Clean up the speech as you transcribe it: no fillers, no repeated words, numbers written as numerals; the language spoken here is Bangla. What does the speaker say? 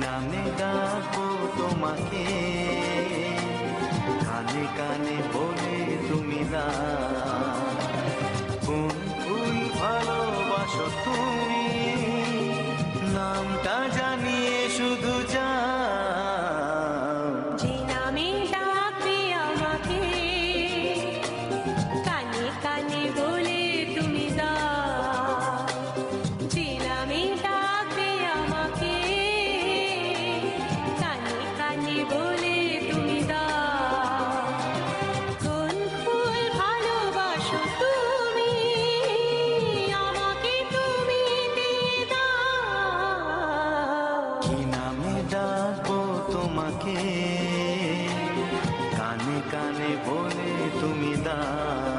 নামে ডাকবো তোমাকে, কানে কানে বলে তুমি দাও। কোন ফুল ভালোবাসো তুমি, নামটা জানিয়ে শুধু যাও। যে নামে ডাকবে আমাকে, কানে কানে বলে তুমি দাও। যে নামে ডাকবে আমাকে, কানে কানে বলে তুমি দাও। কোন ফুল ভালোবাসো তুমি, আমাকে তুমি দিয়ে দাও। কি নামে ডাকবো তোমাকে, কানে কানে বলে তুমি দাও।